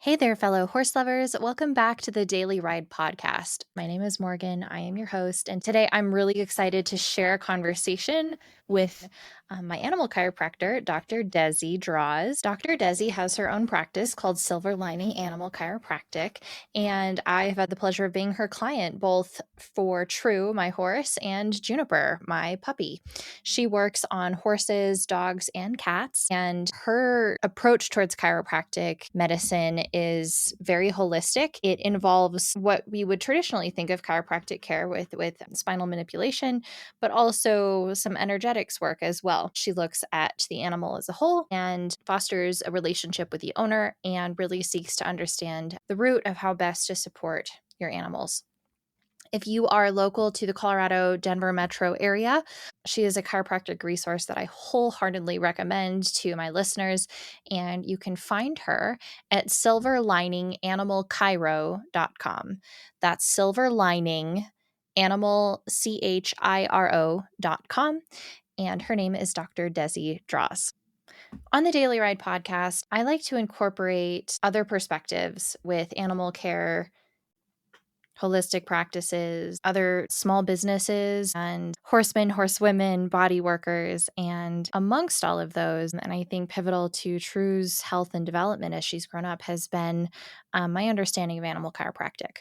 Hey there, fellow horse lovers. Welcome back to the Daily Ride podcast. My name is Morgan. I am your host. And today I'm really excited to share a conversation with my animal chiropractor, Dr. Desi Draws. Dr. Desi has her own practice called Silver Lining Animal Chiropractic. And I've had the pleasure of being her client, both for True, my horse, and Juniper, my puppy. She works on horses, dogs, and cats. And her approach towards chiropractic medicine is very holistic. It involves what we would traditionally think of chiropractic care with spinal manipulation, but also some energetics work as well. She looks at the animal as a whole and fosters a relationship with the owner and really seeks to understand the root of how best to support your animals. If you are local to the Colorado Denver metro area, she is a chiropractic resource that I wholeheartedly recommend to my listeners. And you can find her at silverlininganimalchiro.com. That's silverlininganimalchiro.com. And her name is Dr. Desi Dross. On the Daily Ride podcast, I like to incorporate other perspectives with animal care, holistic practices, other small businesses, and horsemen, horsewomen, body workers. And amongst all of those, and I think pivotal to True's health and development as she's grown up, has been my understanding of animal chiropractic.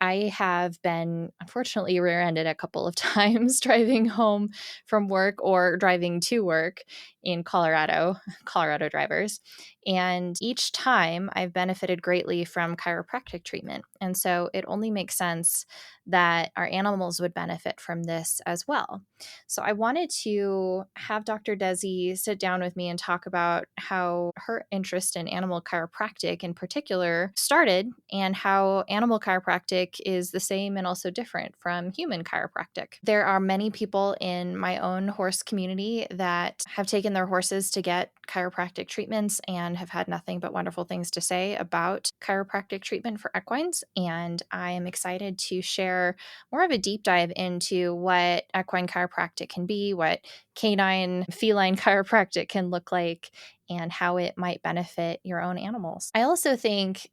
I have been unfortunately rear-ended a couple of times driving home from work or driving to work in Colorado drivers. And each time I've benefited greatly from chiropractic treatment. And so it only makes sense that our animals would benefit from this as well. So I wanted to have Dr. Desi sit down with me and talk about how her interest in animal chiropractic in particular started and how animal chiropractic is the same and also different from human chiropractic. There are many people in my own horse community that have taken their horses to get chiropractic treatments and have had nothing but wonderful things to say about chiropractic treatment for equines. And I am excited to share more of a deep dive into what equine chiropractic can be, what canine, feline chiropractic can look like, and how it might benefit your own animals. I also think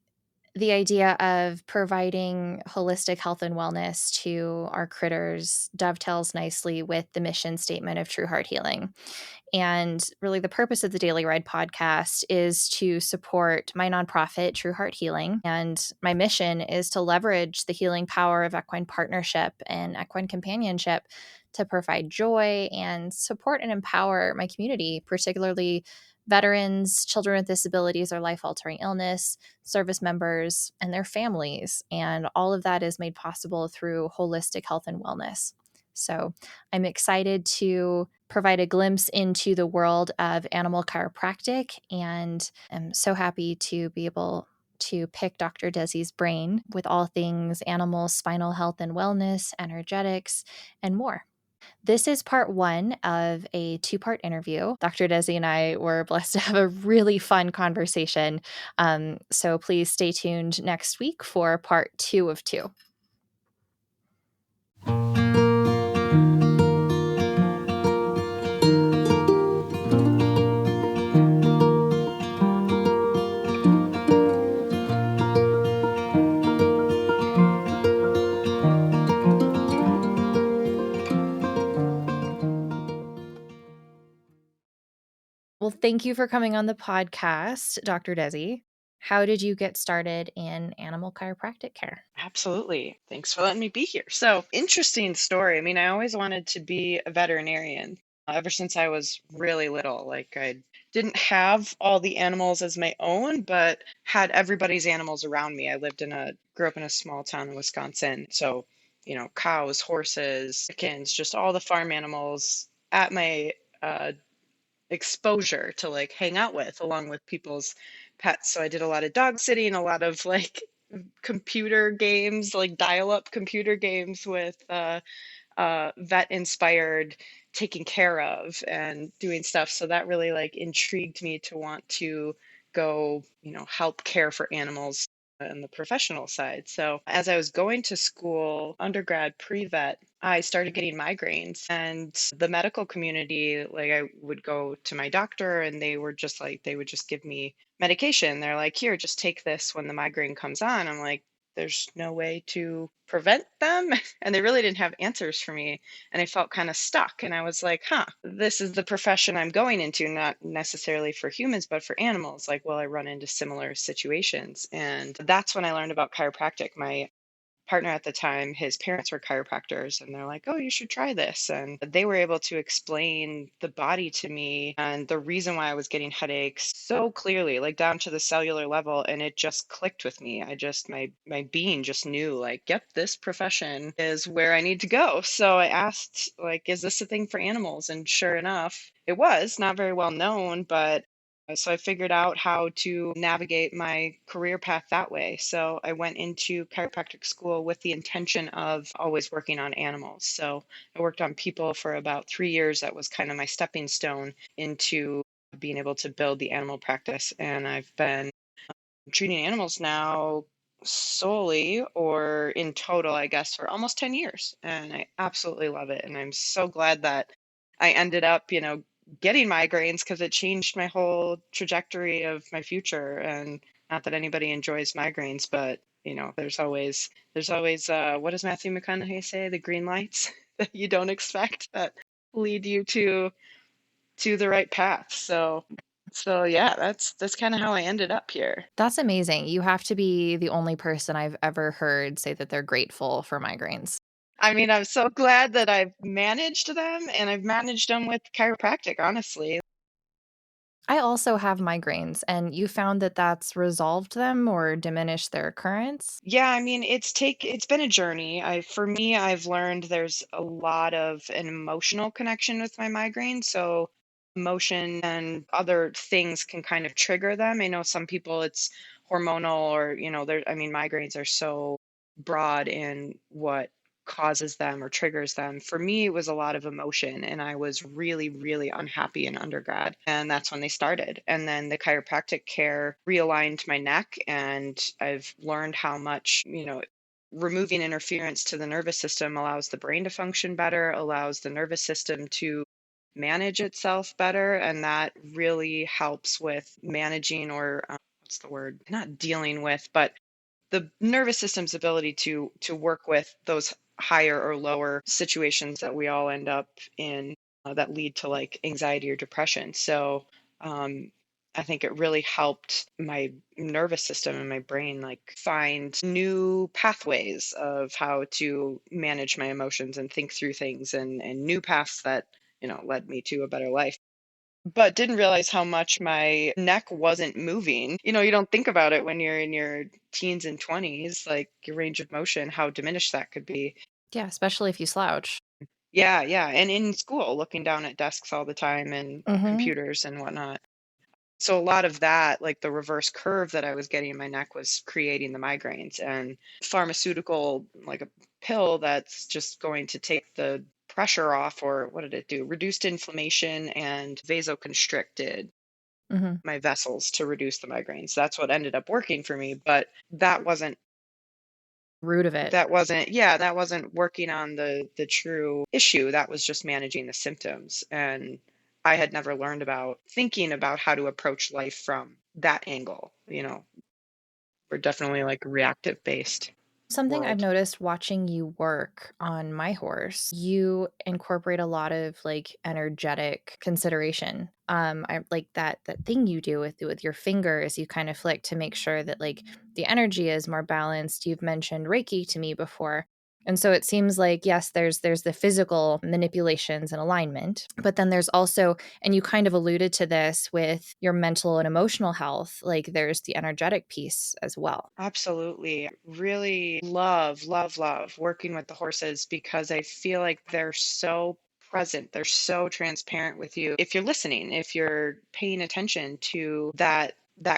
the idea of providing holistic health and wellness to our critters dovetails nicely with the mission statement of True Heart Healing. And really, the purpose of the Daily Ride podcast is to support my nonprofit, True Heart Healing. And my mission is to leverage the healing power of equine partnership and equine companionship to provide joy and support and empower my community, particularly veterans, children with disabilities or life altering illness, service members, and their families. And all of that is made possible through holistic health and wellness. So I'm excited to provide a glimpse into the world of animal chiropractic, and I'm so happy to be able to pick Dr. Desi's brain with all things animal spinal health and wellness, energetics, and more. This is part one of a two-part interview. Dr. Desi and I were blessed to have a really fun conversation. So please stay tuned next week for part two of two. Well, thank you for coming on the podcast, Dr. Desi. How did you get started in animal chiropractic care? Absolutely. Thanks for letting me be here. So, interesting story. I mean, I always wanted to be a veterinarian ever since I was really little. Like, I didn't have all the animals as my own, but had everybody's animals around me. Grew up in a small town in Wisconsin. So, cows, horses, chickens, just all the farm animals at my uh, exposure to like hang out with along with people's pets. So I did a lot of dog sitting, a lot of like computer games, like dial-up computer games with vet inspired taking care of and doing stuff. So that really like intrigued me to want to go, help care for animals. and the professional side. So as I was going to school, undergrad, pre-vet, I started getting migraines, and the medical community, like I would go to my doctor and they were just like, they would just give me medication. They're like, here, just take this when the migraine comes on. I'm like, there's no way to prevent them. And they really didn't have answers for me. And I felt kind of stuck. And I was like, huh, this is the profession I'm going into, not necessarily for humans, but for animals. Like, will I run into similar situations? And that's when I learned about chiropractic. My partner at the time, his parents were chiropractors, and they're like, "Oh, you should try this." And they were able to explain the body to me and the reason why I was getting headaches so clearly, like down to the cellular level, and it just clicked with me. I just my being just knew like, "Yep, this profession is where I need to go." So I asked like, "Is this a thing for animals?" And sure enough, it was not very well known, but so I figured out how to navigate my career path that way. So I went into chiropractic school with the intention of always working on animals. So I worked on people for about 3 years. That was kind of my stepping stone into being able to build the animal practice. And I've been treating animals now solely or in total, I guess, for almost 10 years. And I absolutely love it. And I'm so glad that I ended up, getting migraines because it changed my whole trajectory of my future. And not that anybody enjoys migraines, but there's always what does Matthew McConaughey say? The green lights that you don't expect that lead you to the right path. So yeah, that's kind of how I ended up here. That's amazing. You have to be the only person I've ever heard say that they're grateful for migraines. I mean, I'm so glad that I've managed them and I've managed them with chiropractic, honestly. I also have migraines, and you found that that's resolved them or diminished their occurrence? Yeah, I mean, it's been a journey. For me, I've learned there's a lot of an emotional connection with my migraine. So emotion and other things can kind of trigger them. I know some people it's hormonal or, there I mean, migraines are so broad in what causes them or triggers them. For me, it was a lot of emotion and I was really, really unhappy in undergrad. And that's when they started. And then the chiropractic care realigned my neck and I've learned how much, removing interference to the nervous system allows the brain to function better, allows the nervous system to manage itself better. And that really helps with managing or what's the word? Not dealing with, but the nervous system's ability to work with those higher or lower situations that we all end up in that lead to like anxiety or depression. So um, I think it really helped my nervous system and my brain like find new pathways of how to manage my emotions and think through things and new paths that led me to a better life, but didn't realize how much my neck wasn't moving. You don't think about it when you're in your teens and 20s, like your range of motion, how diminished that could be. Yeah, especially if you slouch. Yeah, yeah. And in school, looking down at desks all the time and Mhm. computers and whatnot. So a lot of that, like the reverse curve that I was getting in my neck was creating the migraines and pharmaceutical, like a pill that's just going to take the pressure off, or what did it do? Reduced inflammation and vasoconstricted Mhm. my vessels to reduce the migraines. That's what ended up working for me, but Root of it. that wasn't working on the true issue. That was just managing the symptoms. And I had never learned about thinking about how to approach life from that angle. We're definitely like reactive based Something I've world. noticed watching you work on my horse, you incorporate a lot of like energetic consideration. I like that thing you do with your fingers, you kind of flick to make sure that like the energy is more balanced. You've mentioned Reiki to me before. And so it seems like yes, there's the physical manipulations and alignment, but then there's also, and you kind of alluded to this with your mental and emotional health, like there's the energetic piece as well. Absolutely. Really love, love, love working with the horses because I feel like they're so present. They're so transparent with you. If you're listening, if you're paying attention to that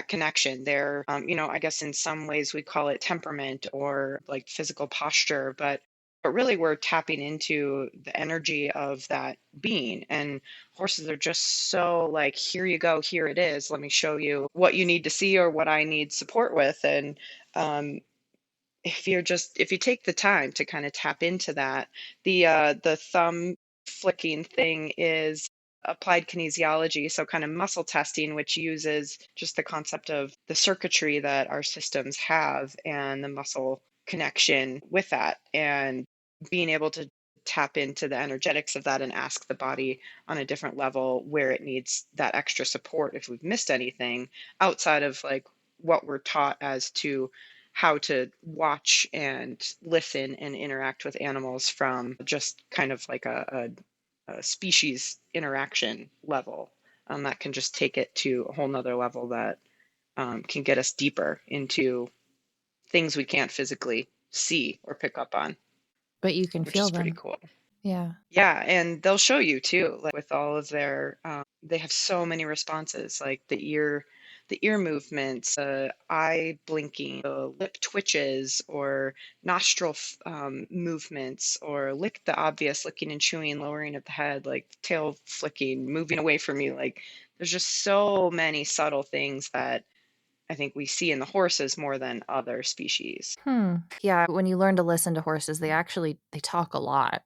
connection, they're I guess in some ways we call it temperament or like physical posture, but But really, we're tapping into the energy of that being. And horses are just so like, here you go, here it is. Let me show you what you need to see or what I need support with. And um, if you take the time to kind of tap into that, the thumb flicking thing is applied kinesiology, so kind of muscle testing, which uses just the concept of the circuitry that our systems have and the muscle connection with that, and being able to tap into the energetics of that and ask the body on a different level where it needs that extra support if we've missed anything outside of like what we're taught as to how to watch and listen and interact with animals from just kind of like a species interaction level, that can just take it to a whole nother level that can get us deeper into things we can't physically see or pick up on, But you can which feel is pretty them. cool. Yeah. Yeah, and they'll show you too, like with all of their, they have so many responses, like the ear movements, eye blinking, the lip twitches, or nostril movements, or lick the obvious licking and chewing, lowering of the head, like tail flicking, moving away from you. Like there's just so many subtle things that I think we see in the horses more than other species. Hmm. Yeah, when you learn to listen to horses, they talk a lot,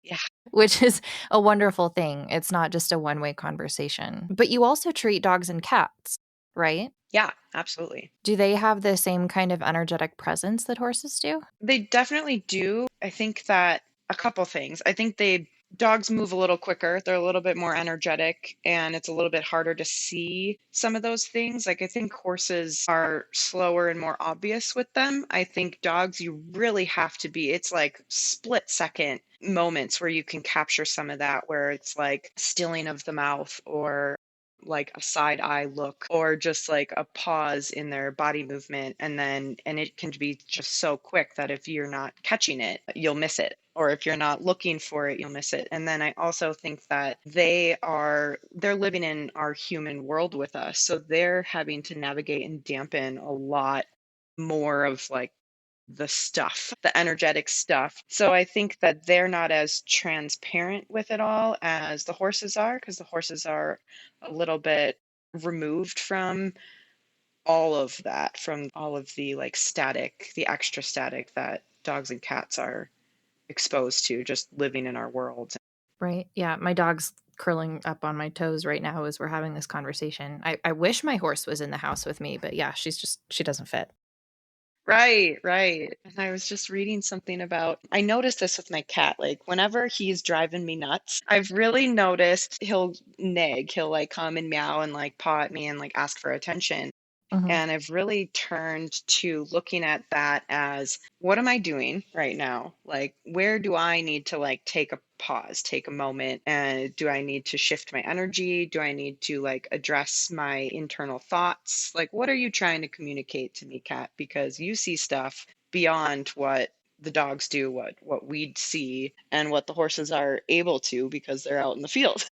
Yeah, which is a wonderful thing. It's not just a one-way conversation. But you also treat dogs and cats, right? yeah, absolutely. Do they have the same kind of energetic presence that horses do? They definitely do. I think that a couple things. I think they dogs move a little quicker. They're a little bit more energetic and it's a little bit harder to see some of those things. Like I think horses are slower and more obvious with them. I think dogs you really have to be it's like split second moments where you can capture some of that where it's like stilling of the mouth or like a side eye look or just like a pause in their body movement and it can be just so quick that if you're not catching it you'll miss it or if you're not looking for it you'll miss it. And then I also think that they're living in our human world with us, so they're having to navigate and dampen a lot more of like the stuff, the energetic stuff. So I think that they're not as transparent with it all as the horses are, because the horses are a little bit removed from all of that, from all of the like static, the extra static that dogs and cats are exposed to just living in our world. Right. Yeah, my dog's curling up on my toes right now as we're having this conversation. I wish my horse was in the house with me, but yeah, she doesn't fit. Right, right. And I was just reading something about, I noticed this with my cat. Like, whenever he's driving me nuts, I've really noticed he'll nag. He'll like come and meow and like paw at me and like ask for attention. Mhm. And I've really turned to looking at that as what am I doing right now? Like, where do I need to like take a pause, take a moment? And do I need to shift my energy? Do I need to like address my internal thoughts? Like, what are you trying to communicate to me, Kat? Because you see stuff beyond what the dogs do, what we'd see, and what the horses are able to because they're out in the field.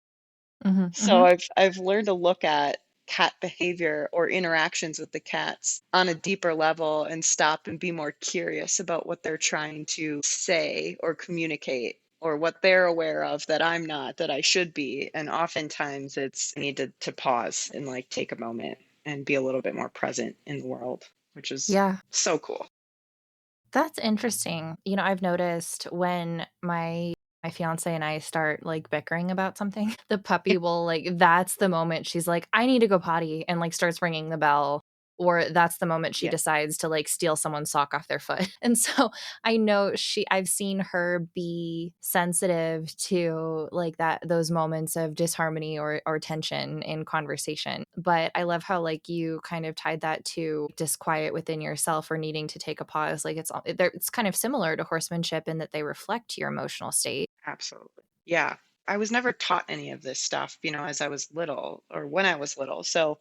Mhm. So Mhm. I've learned to look at cat behavior or interactions with the cats on a deeper level and stop and be more curious about what they're trying to say or communicate or what they're aware of that I'm not, that I should be. And oftentimes it's I need to pause and like take a moment and be a little bit more present in the world, which is Yeah. so cool. That's interesting. I've noticed when my fiancé and I start, like, bickering about something, the puppy will, like that's the moment she's like, "I need to go potty," and, like, starts ringing the bell, or that's the moment she Yeah, decides to, like, steal someone's sock off their foot. And so I know I've seen her be sensitive to, like, those moments of disharmony or tension in conversation. But I love how, like, you kind of tied that to disquiet within yourself or needing to take a pause. Like, it's kind of similar to horsemanship in that they reflect your emotional state. absolutely. Yeah. I was never taught any of this stuff, as I was little or when I was little. So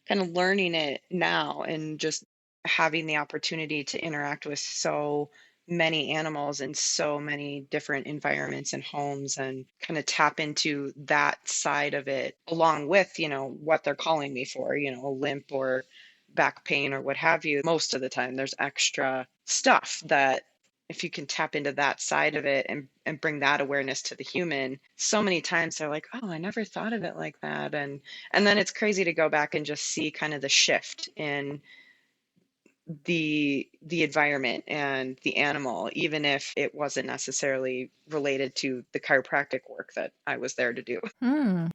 kind of learning it now and just having the opportunity to interact with so many animals in so many different environments and homes and kind of tap into that side of it along with, what they're calling me for, a limp or back pain or what have you. Most of the time there's extra stuff that if you can tap into that side of it and bring that awareness to the human, so many times they're like, "Oh, I never thought of it like that." And then it's crazy to go back and just see kind of the shift in the environment and the animal, even if it wasn't necessarily related to the chiropractic work that I was there to do.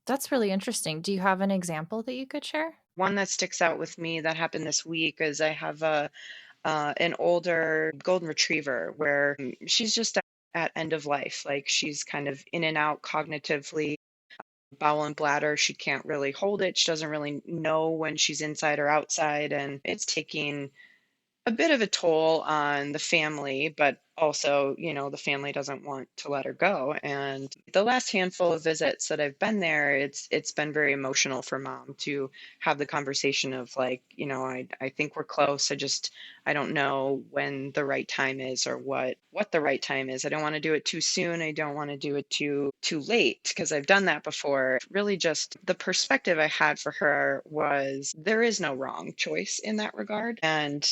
That's really interesting. Do you have an example that you could share? One that sticks out with me that happened this week is I have a an older golden retriever where she's just at end of life. Like she's kind of in and out cognitively, bowel and bladder. She can't really hold it. She doesn't really know when she's inside or outside. And it's taking a bit of a toll on the family, but also, the family doesn't want to let her go. And the last handful of visits that I've been there, it's been very emotional for mom to have the conversation of like, I think we're close. I don't know when the right time is or what the right time is. I don't want to do it too soon. I don't want to do it too late because I've done that before. Really just the perspective I had for her was there is no wrong choice in that regard. And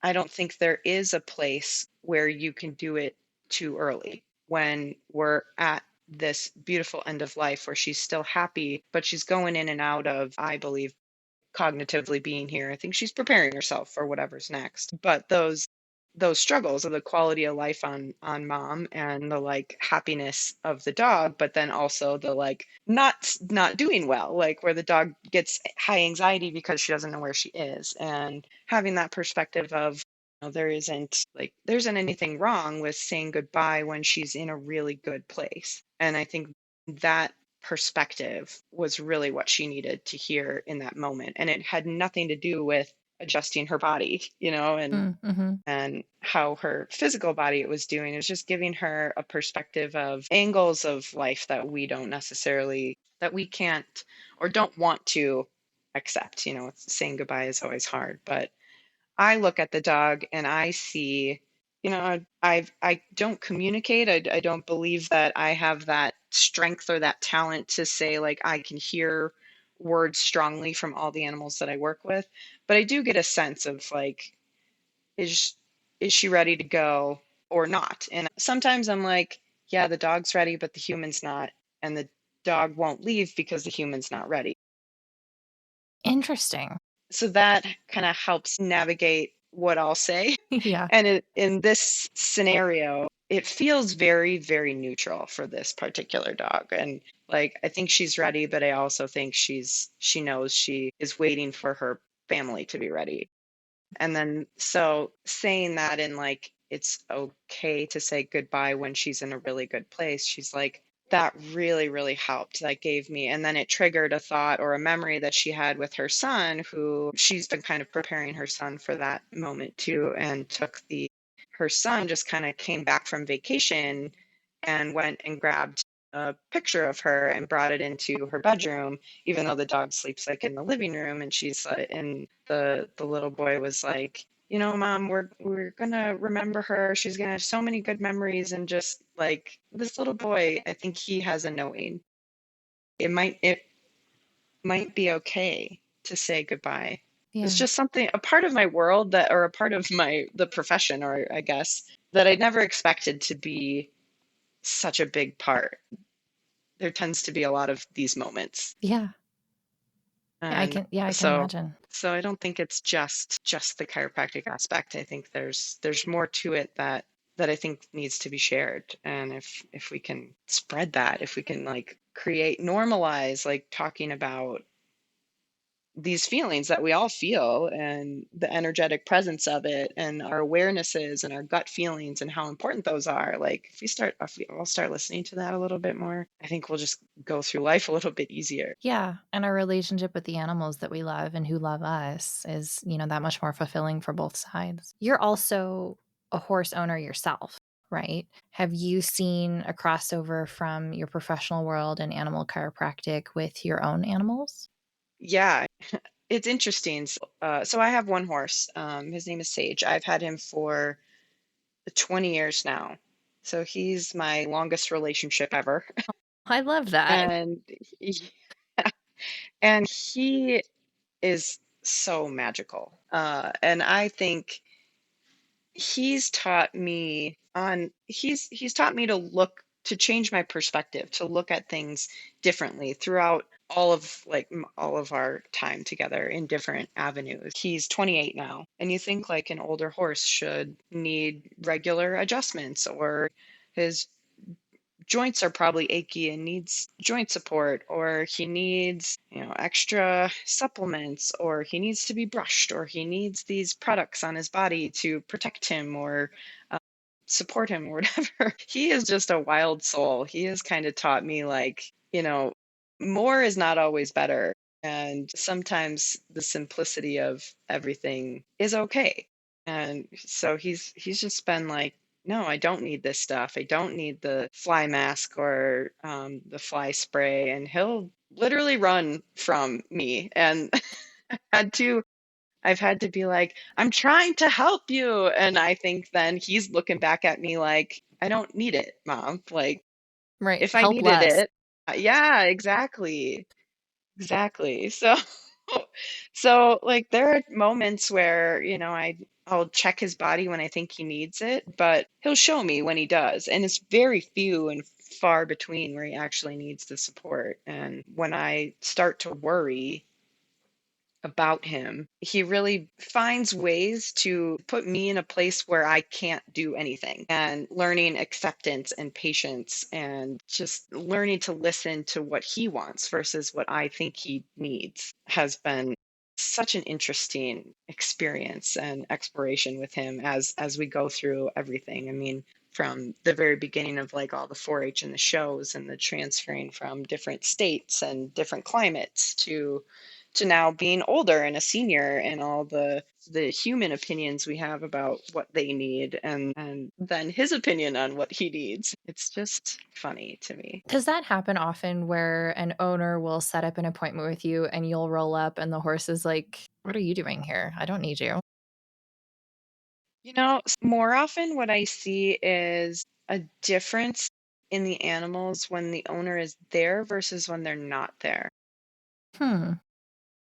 I don't think there is a place where you can do it too early when we're at this beautiful end of life where she's still happy, but she's going in and out of, I believe, cognitively being here. I think she's preparing herself for whatever's next. But those struggles of the quality of life on mom and the like happiness of the dog, but then also the like not doing well, like where the dog gets high anxiety because she doesn't know where she is. And having that perspective of there isn't anything wrong with saying goodbye when she's in a really good place. And I think that perspective was really what she needed to hear in that moment. And it had nothing to do with adjusting her body, Mm-hmm. and how her physical body it was doing. It was just giving her a perspective of angles of life that we can't or don't want to accept. Saying goodbye is always hard, but I look at the dog and I see, I don't communicate. I don't believe that I have that strength or that talent to say like I can hear words strongly from all the animals that I work with, but I do get a sense of like, is is she ready to go or not? And sometimes I'm like, yeah, the dog's ready, but the human's not, and the dog won't leave because the human's not ready. Interesting. So that kind of helps navigate what I'll say. Yeah. And in this scenario, it feels very, very neutral for this particular dog. And like, I think she's ready, but I also think she knows she is waiting for her family to be ready. And then, so saying that in like, it's okay to say goodbye when she's in a really good place, she's like, that really, really helped. That gave me, and then it triggered a thought or a memory that she had with her son, who she's been kind of preparing her son for that moment too, and her son just kind of came back from vacation and went and grabbed a picture of her and brought it into her bedroom, even though the dog sleeps like in the living room. And and the little boy was like, mom, we're gonna remember her. She's gonna have so many good memories. And just like this little boy, I think he has a knowing. It might be okay to say goodbye. It's Yeah. just something, a part of my world that, or a part of the profession, or I guess, that I never expected to be such a big part. There tends to be a lot of these moments. Yeah. And I can so imagine. so I don't think it's just the chiropractic aspect. I think there's more to it that I think needs to be shared. And if we can spread that, if we can like create normalize like talking about these feelings that we all feel and the energetic presence of it and our awarenesses and our gut feelings and how important those are, like if we all start listening to that a little bit more, I think we'll just go through life a little bit easier. Yeah, and our relationship with the animals that we love and who love us is, that much more fulfilling for both sides. You're also a horse owner yourself, right? Have you seen a crossover from your professional world and animal chiropractic with your own animals? Yeah, it's interesting. So I have one horse. His name is Sage. I've had him for 20 years now. So he's my longest relationship ever. I love that. And he, and he is so magical. And I think he's taught me on he's taught me to look to change my perspective, to look at things differently throughout all of all of our time together in different avenues. He's 28 now, and you think like an older horse should need regular adjustments, or his joints are probably achy and needs joint support, or he needs, extra supplements, or he needs to be brushed, or he needs these products on his body to protect him, or support him, or whatever. He is just a wild soul. He has kind of taught me, like, more is not always better. And sometimes the simplicity of everything is okay. And so he's just been like, no, I don't need this stuff. I don't need the fly mask or the fly spray. And he'll literally run from me. And had to I've had to be like, "I'm trying to help you." And I think then he's looking back at me like, "I don't need it, mom." Like, Right. if I Help needed less. it, yeah, exactly. Exactly. So so like there are moments where, I'll check his body when I think he needs it, but he'll show me when he does. And it's very few and far between where he actually needs the support. And when I start to worry about him, he really finds ways to put me in a place where I can't do anything, and learning acceptance and patience and just learning to listen to what he wants versus what I think he needs has been such an interesting experience and exploration with him as we go through everything. I mean, from the very beginning of like all the 4-H and the shows and the transferring from different states and different climates to now being older and a senior, and all the human opinions we have about what they need, and then his opinion on what he needs. It's just funny to me. Does that happen often where an owner will set up an appointment with you and you'll roll up and the horse is like, "What are you doing here? I don't need you." More often what I see is a difference in the animals when the owner is there versus when they're not there. Hmm.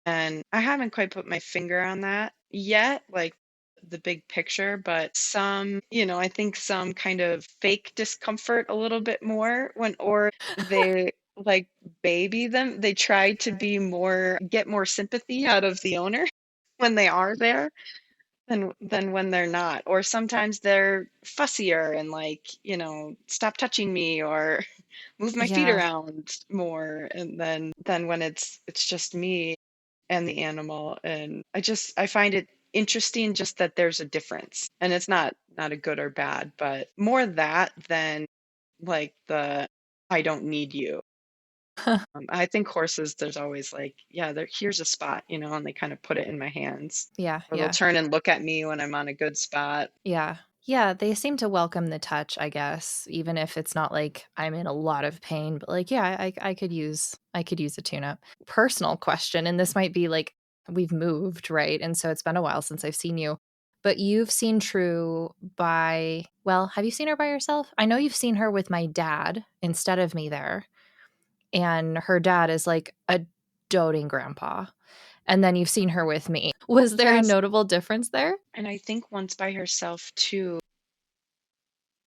And I haven't quite put my finger on that yet, like the big picture, but I think some kind of fake discomfort a little bit more or they like baby them. They try to get more sympathy out of the owner when they are there than when they're not. Or sometimes they're fussier and like, stop touching me, or move my feet Yeah. around more. And then when it's just me and the animal, and I find it interesting just that there's a difference, and it's not a good or bad, but more that than like the I don't need you. I think horses, there's always like, yeah, here's a spot, and they kind of put it in my hands, Yeah, or they'll yeah. turn and look at me when I'm on a good spot. Yeah. Yeah, they seem to welcome the touch, I guess, even if it's not like I'm in a lot of pain, but like, yeah, I could use a tune-up. Personal question, and this might be like we've moved, right? And so it's been a while since I've seen you. But you've seen True by well, have you seen her by yourself? I know you've seen her with my dad instead of me there, and her dad is like a doting grandpa. And then you've seen her with me. Was there a Yes, notable difference there? and I think once by herself too.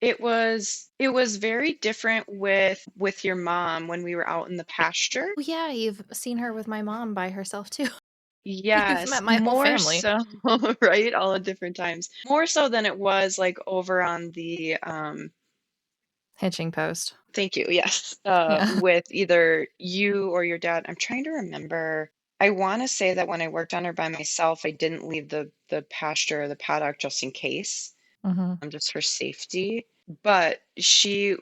It was very different with your mom when we were out in the pasture. Oh, yeah, you've seen her with my mom by herself too. You've Yes, met my whole more family. so, right? All at different times. More so than it was like over on the Hitching post. thank you, yes. Yeah. With either you or your dad. I'm trying to remember. I want to say that when I worked on her by myself, I didn't leave the pasture or the paddock just in case, Mhm. just for safety. But she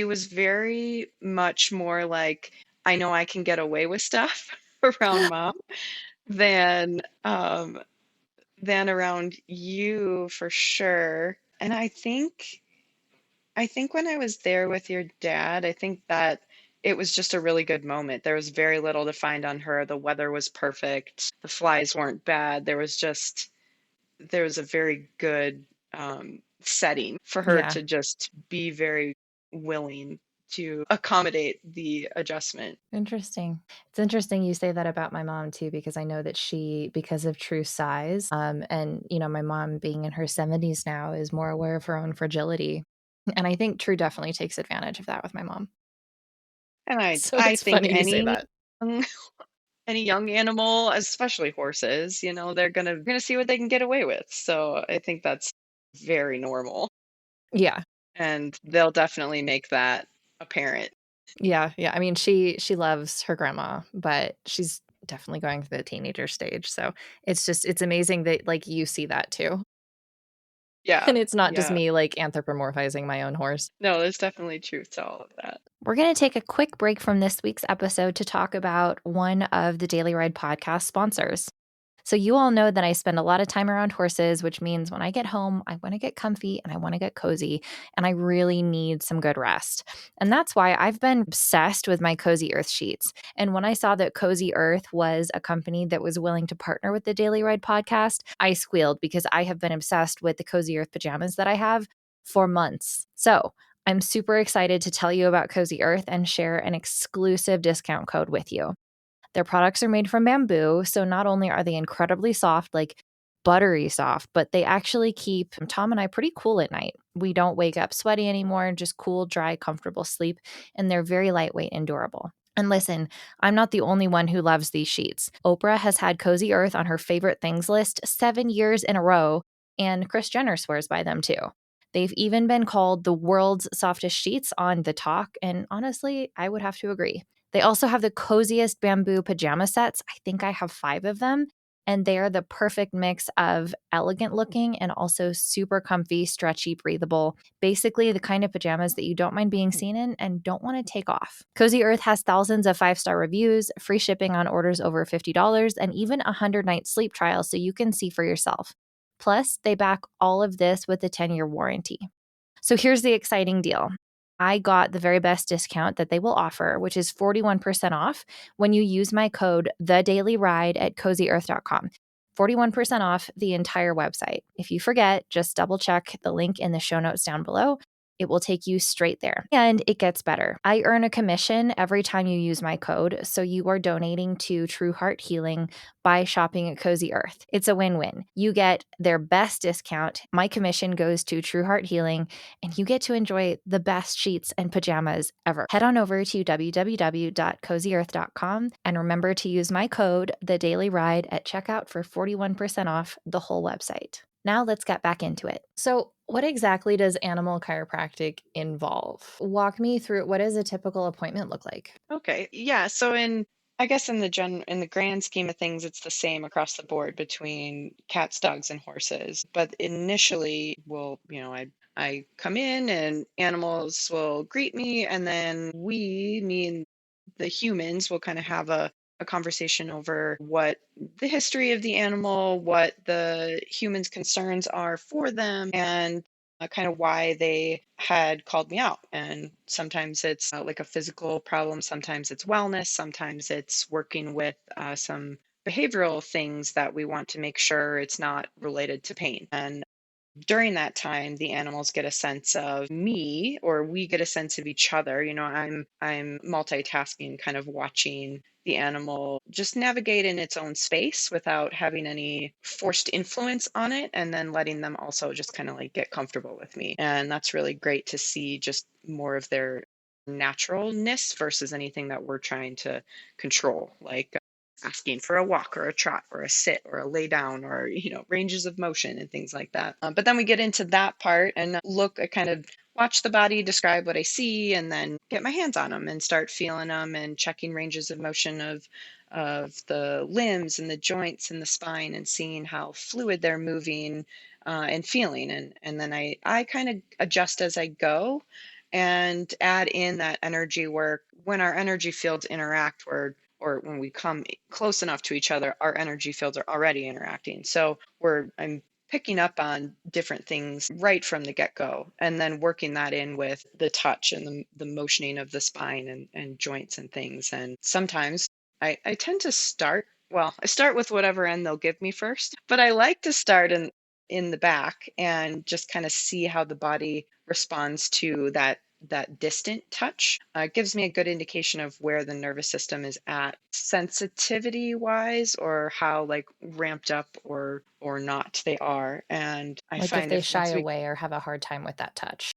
was very much more like, I know I can get away with stuff around mom than around you for sure. And I think when I was there with your dad, I think that it was just a really good moment. There was very little to find on her. The weather was perfect. The flies weren't bad. There was a very good setting for her Yeah. to just be very willing to accommodate the adjustment. Interesting. It's interesting you say that about my mom too, because I know that she, because of True's size, and my mom being in her 70s now is more aware of her own fragility. And I think True definitely takes advantage of that with my mom. And So I it's think funny you say that. young any young animal, especially horses, they're gonna see what they can get away with. So I think that's very normal, Yeah. and they'll definitely make that apparent. Yeah, yeah. I mean, she loves her grandma, but she's definitely going through the teenager stage. So it's amazing that like you see that too. Yeah, And it's not just yeah. me like anthropomorphizing my own horse. No, there's definitely truth to all of that. We're going to take a quick break from this week's episode to talk about one of the Daily Ride podcast sponsors. So, you all know that I spend a lot of time around horses, which means when I get home, I want to get comfy and I want to get cozy, and I really need some good rest. And that's why I've been obsessed with my Cozy Earth sheets. And when I saw that Cozy Earth was a company that was willing to partner with the Daily Ride podcast, I squealed because I have been obsessed with the Cozy Earth pajamas that I have for months. So, I'm super excited to tell you about Cozy Earth and share an exclusive discount code with you. Their products are made from bamboo, so not only are they incredibly soft, like buttery soft, but they actually keep Tom and I pretty cool at night. We don't wake up sweaty anymore, just cool, dry, comfortable sleep, and they're very lightweight and durable. And listen, I'm not the only one who loves these sheets. Oprah has had Cozy Earth on her favorite things list 7 years in a row, and Kris Jenner swears by them too. They've even been called the world's softest sheets on The Talk, and honestly, I would have to agree. They also have the coziest bamboo pajama sets. I think I have 5 of them, and they are the perfect mix of elegant looking and also super comfy, stretchy, breathable. Basically, the kind of pajamas that you don't mind being seen in and don't want to take off. Cozy Earth has thousands of 5-star reviews, free shipping on orders over $50, and even a 100-night sleep trial so you can see for yourself. Plus, they back all of this with a 10-year warranty. So here's the exciting deal. I got the very best discount that they will offer, which is 41% off when you use my code THEDAILYRIDE at CozyEarth.com. 41% off the entire website. If you forget, just double check the link in the show notes down below. It will take you straight there. And it gets better. I earn a commission every time you use my code, so you are donating to True Heart Healing by shopping at Cozy Earth. It's a win-win. You get their best discount. My commission goes to True Heart Healing, and you get to enjoy the best sheets and pajamas ever. Head on over to www.cozyearth.com and remember to use my code, TheDailyRide, at checkout for 41% off the whole website. Now let's get back into it. So, what exactly does animal chiropractic involve? Walk me through it. What does a typical appointment look like? Okay. Yeah. So I guess in the grand scheme of things, it's the same across the board between cats, dogs, and horses. But initially, I come in and animals will greet me, and then me and the humans will kind of have a conversation over what the history of the animal, what the humans' concerns are for them, and kind of why they had called me out. And sometimes it's like a physical problem, sometimes it's wellness, sometimes it's working with some behavioral things that we want to make sure it's not related to pain. And during that time the animals get a sense of me, or we get a sense of each other. I'm multitasking, kind of watching the animal just navigate in its own space without having any forced influence on it, and then letting them also just kind of like get comfortable with me. And that's really great to see, just more of their naturalness versus anything that we're trying to control, like asking for a walk or a trot or a sit or a lay down, or ranges of motion and things like that. But then we get into that part and look, I kind of watch the body, describe what I see, and then get my hands on them and start feeling them and checking ranges of motion of the limbs and the joints and the spine, and seeing how fluid they're moving, and feeling. And then I kind of adjust as I go and add in that energy work. When our energy fields interact, or when we come close enough to each other, our energy fields are already interacting. So I'm picking up on different things right from the get-go, and then working that in with the touch and the motioning of the spine and joints and things. And sometimes I tend to I start with whatever end they'll give me first, but I like to start in the back and just kind of see how the body responds to that that distant touch. It gives me a good indication of where the nervous system is at sensitivity wise, or how like ramped up or not they are. And I Like if find they if shy once we away or have a hard time with that touch.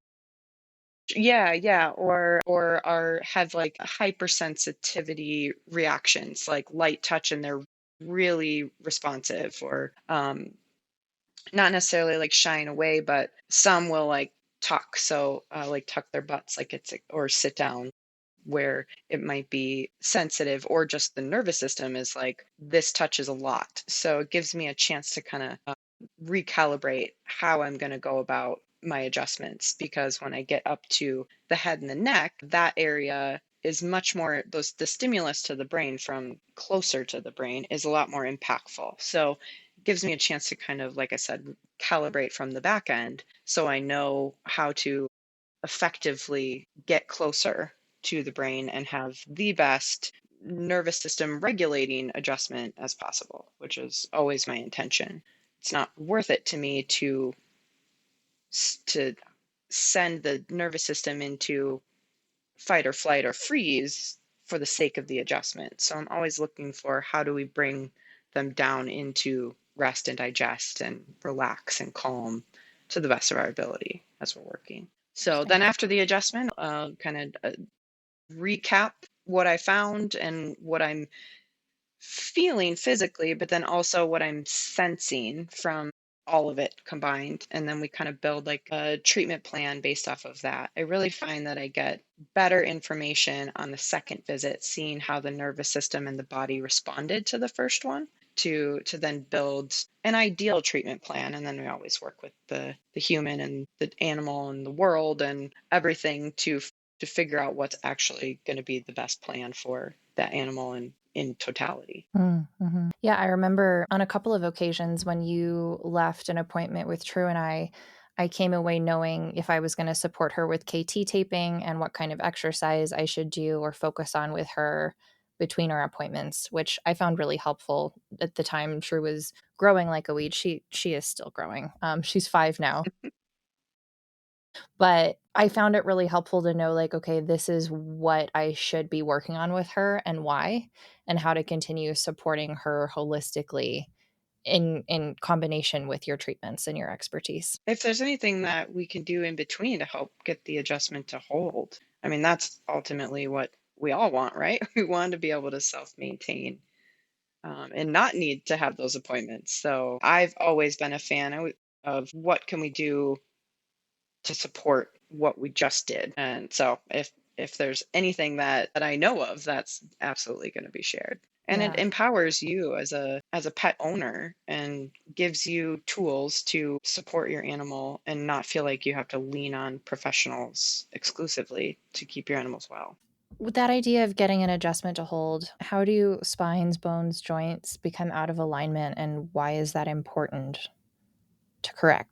yeah, or are have like hypersensitivity reactions, like light touch and they're really responsive, or not necessarily like shying away, but some will like tuck, so like tuck their butts like it's, or sit down where it might be sensitive, or just the nervous system is like, this touches a lot. So it gives me a chance to kind of recalibrate how I'm going to go about my adjustments, because when I get up to the head and the neck, that area is much more, those the stimulus to the brain from closer to the brain is a lot more impactful. So it gives me a chance to kind of, like I said, calibrate from the back end, so I know how to effectively get closer to the brain and have the best nervous system regulating adjustment as possible, which is always my intention. It's not worth it to me to send the nervous system into fight or flight or freeze for the sake of the adjustment. So I'm always looking for, how do we bring them down into rest and digest and relax and calm to the best of our ability as we're working. So then Interesting. after the adjustment, kind of recap what I found and what I'm feeling physically, but then also what I'm sensing from all of it combined. And then we kind of build like a treatment plan based off of that. I really find that I get better information on the second visit, seeing how the nervous system and the body responded to the first one, to then build an ideal treatment plan. And then we always work with the human and the animal and the world and everything to figure out what's actually going to be the best plan for that animal in totality. Mm-hmm. Yeah, I remember on a couple of occasions when you left an appointment with True and I came away knowing if I was going to support her with KT taping and what kind of exercise I should do or focus on with her between our appointments, which I found really helpful at the time. True was growing like a weed. She is still growing. She's 5 now. But I found it really helpful to know, like, okay, this is what I should be working on with her and why, and how to continue supporting her holistically in combination with your treatments and your expertise. If there's anything that we can do in between to help get the adjustment to hold, I mean, that's ultimately what we all want, right? We want to be able to self maintain, and not need to have those appointments. So I've always been a fan of what can we do to support what we just did. And so if there's anything that I know of, that's absolutely going to be shared. And it Yeah. empowers you as a pet owner and gives you tools to support your animal and not feel like you have to lean on professionals exclusively to keep your animals well. With that idea of getting an adjustment to hold, how do spines, bones, joints become out of alignment and why is that important to correct?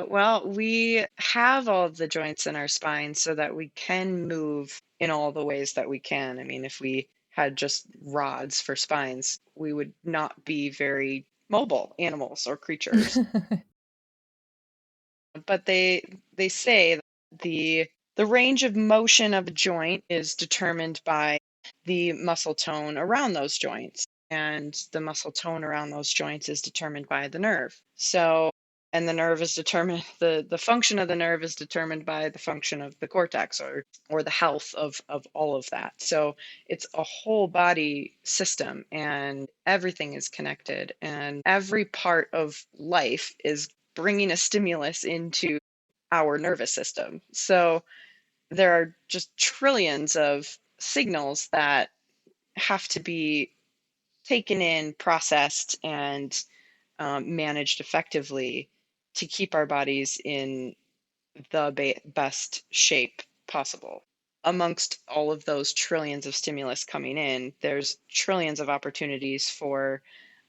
Well, we have all of the joints in our spine so that we can move in all the ways that we can. I mean, if we had just rods for spines, we would not be very mobile animals or creatures. But they say that the range of motion of a joint is determined by the muscle tone around those joints, and the muscle tone around those joints is determined by the nerve. So, and the nerve is determined, the function of the nerve is determined by the function of the cortex, or the health of all of that. So it's a whole body system, and everything is connected, and every part of life is bringing a stimulus into our nervous system. So there are just trillions of signals that have to be taken in, processed, and managed effectively to keep our bodies in the best shape possible. Amongst all of those trillions of stimulus coming in, there's trillions of opportunities for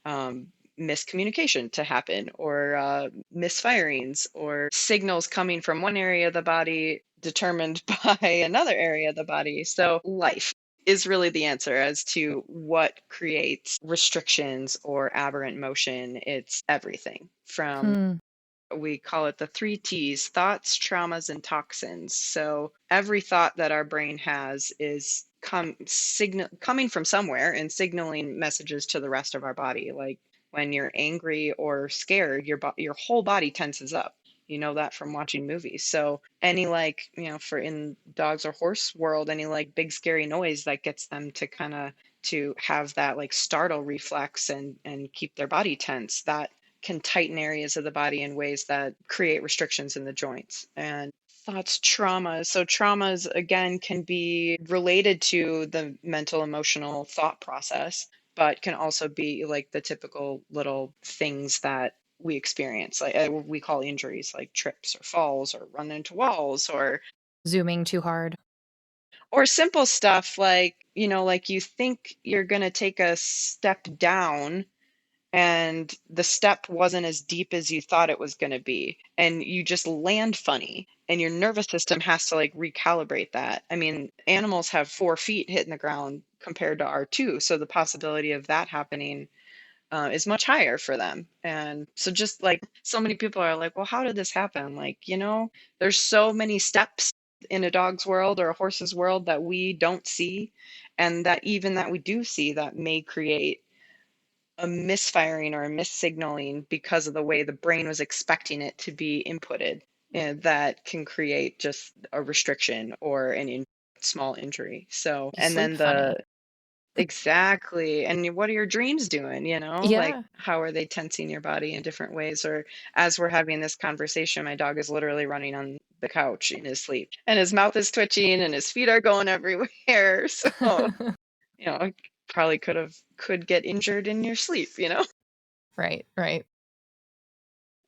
um, miscommunication to happen, or misfirings, or signals coming from one area of the body determined by another area of the body. So, life is really the answer as to what creates restrictions or aberrant motion. It's everything from Hmm. We call it the three T's: thoughts, traumas, and toxins. So every thought that our brain has is coming from somewhere and signaling messages to the rest of our body. Like when you're angry or scared, your whole body tenses up. You know that from watching movies. So any, like, for in dogs or horse world, any like big scary noise that gets them to kind of to have that like startle reflex and keep their body tense, that can tighten areas of the body in ways that create restrictions in the joints. And thoughts, traumas. So traumas again can be related to the mental emotional thought process, but can also be like the typical little things that we experience, like we call injuries, like trips or falls or run into walls, Zooming too hard. or simple stuff like, like you think you're going to take a step down and the step wasn't as deep as you thought it was going to be, and you just land funny, and your nervous system has to like recalibrate that. I mean, animals have 4 feet hitting the ground compared to our two, so the possibility of that happening is much higher for them. And so just like so many people are like, well, how did this happen? Like, there's so many steps in a dog's world or a horse's world that we don't see, and that even that we do see, that may create a misfiring or a missignaling because of the way the brain was expecting it to be inputted. And that can create just a restriction or small injury. So, You and sleep then funny. exactly. And what are your dreams doing? Like Yeah. how are they tensing your body in different ways? Or as we're having this conversation, my dog is literally running on the couch in his sleep, and his mouth is twitching and his feet are going everywhere. So, probably could get injured in your sleep. Right, right.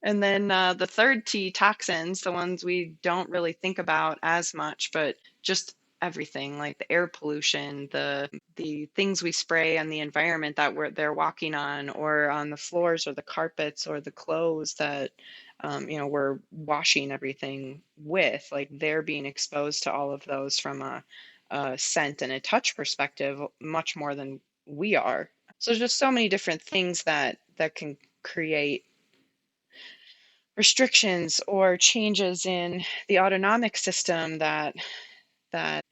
And then the third T, toxins, the ones we don't really think about as much, but just everything like the air pollution, the things we spray on the environment that they're walking on, or on the floors or the carpets or the clothes that we're washing everything with. Like they're being exposed to all of those from a scent and a touch perspective much more than we are. So there's just so many different things that can create restrictions or changes in the autonomic system, that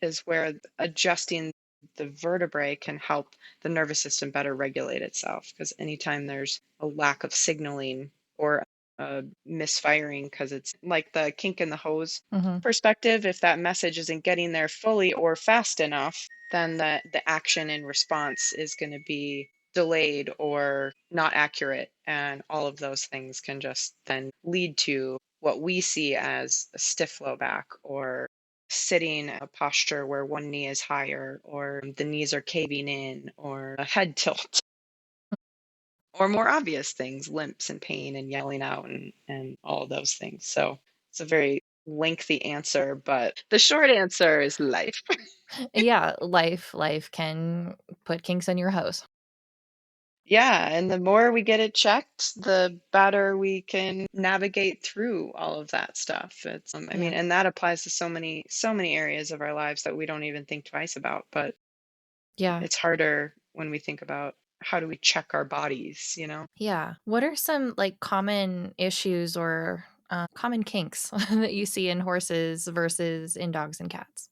is where adjusting the vertebrae can help the nervous system better regulate itself, because anytime there's a lack of signaling or a misfiring, because it's like the kink in the hose Mhm. perspective, if that message isn't getting there fully or fast enough, then the action in response is going to be delayed or not accurate, and all of those things can just then lead to what we see as a stiff low back, or sitting a posture where one knee is higher, or the knees are caving in, or a head tilt, or more obvious things, limps and pain and yelling out, and all of those things. So it's a very lengthy answer, but the short answer is life. Yeah, life can put kinks in your hose. Yeah, and the more we get it checked, the better we can navigate through all of that stuff. I mean, Yeah. and that applies to so many areas of our lives that we don't even think twice about, but Yeah. it's harder when we think about how do we check our bodies? Yeah. What are some, like, common issues or, common kinks that you see in horses versus in dogs and cats?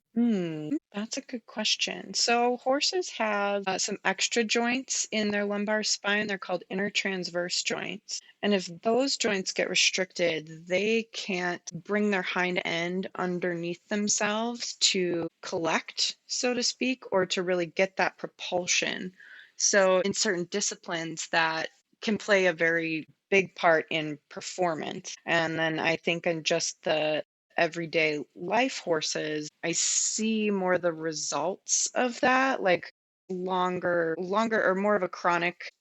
That's a good question. So horses have some extra joints in their lumbar spine. They're called intertransverse joints. And if those joints get restricted, they can't bring their hind end underneath themselves to collect, so to speak, or to really get that propulsion. So in certain disciplines, that can play a very big part in performance. And then I think in just the everyday life horses, I see more the results of that, like longer or more of a chronic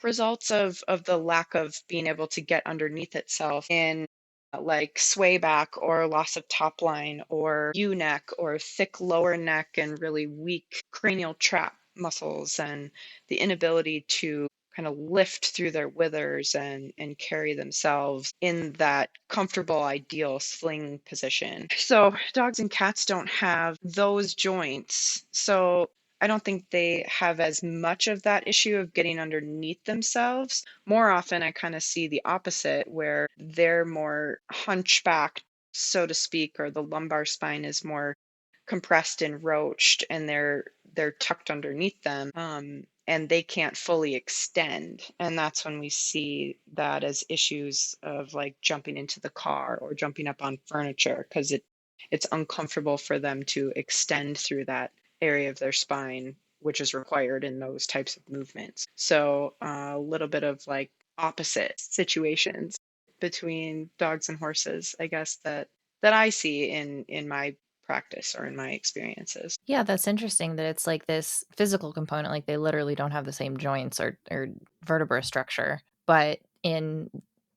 results of the lack of being able to get underneath itself in like sway back or loss of top line or U neck or thick lower neck and really weak cranial trap muscles, and the inability to kind of lift through their withers and carry themselves in that comfortable ideal sling position. So dogs and cats don't have those joints. So I don't think they have as much of that issue of getting underneath themselves. More often, I kind of see the opposite where they're more hunchbacked, so to speak, or the lumbar spine is more compressed and roached and they're tucked underneath them, and they can't fully extend, and that's when we see that as issues of like jumping into the car or jumping up on furniture because it's uncomfortable for them to extend through that area of their spine, which is required in those types of movements. So a little bit of like opposite situations between dogs and horses, I guess, that I see in my practice or in my experiences. Yeah, that's interesting that it's like this physical component, like they literally don't have the same joints or vertebra structure, but in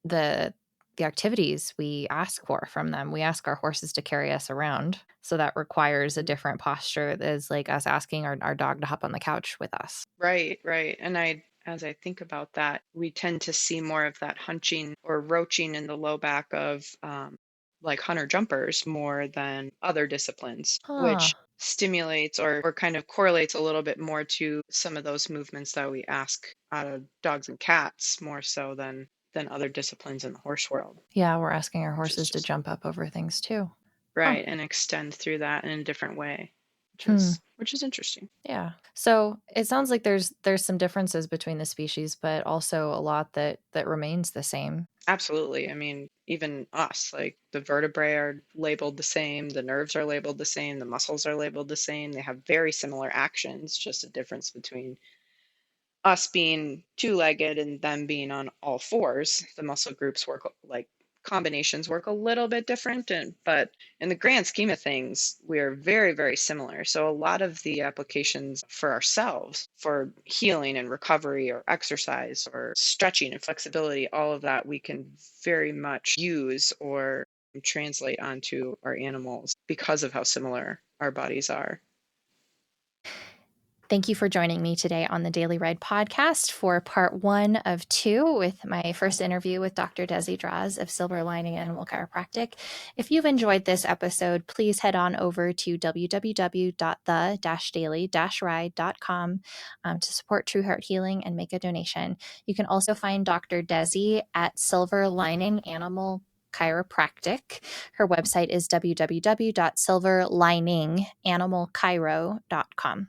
the the activities we ask for from them, we ask our horses to carry us around. So that requires a different posture as like us asking our dog to hop on the couch with us. Right, right. And as I think about that, we tend to see more of that hunching or roaching in the low back of like hunter jumpers more than other disciplines, Huh. which stimulates or kind of correlates a little bit more to some of those movements that we ask out of dogs and cats more so than other disciplines in the horse world, Yeah, we're asking our which is horses to just jump up over things too. Huh. right and extend through that in a different way, Hmm. which is interesting. Yeah. So it sounds like there's some differences between the species, but also a lot that remains the same. Absolutely. I mean, even us, like the vertebrae are labeled the same, the nerves are labeled the same, the muscles are labeled the same. They have very similar actions, just a difference between us being two-legged and them being on all fours. The muscle groups work like combinations work a little bit different, but in the grand scheme of things, we're very, very similar. So a lot of the applications for ourselves for healing and recovery or exercise or stretching and flexibility, all of that we can very much use or translate onto our animals because of how similar our bodies are. Thank you for joining me today on the Daily Ride podcast for part 1 of 2 with my first interview with Dr. Desi Draws of Silver Lining Animal Chiropractic. If you've enjoyed this episode, please head on over to www.the-daily-ride.com to support True Heart Healing and make a donation. You can also find Dr. Desi at Silver Lining Animal Chiropractic. Her website is www.silverlininganimalchiro.com.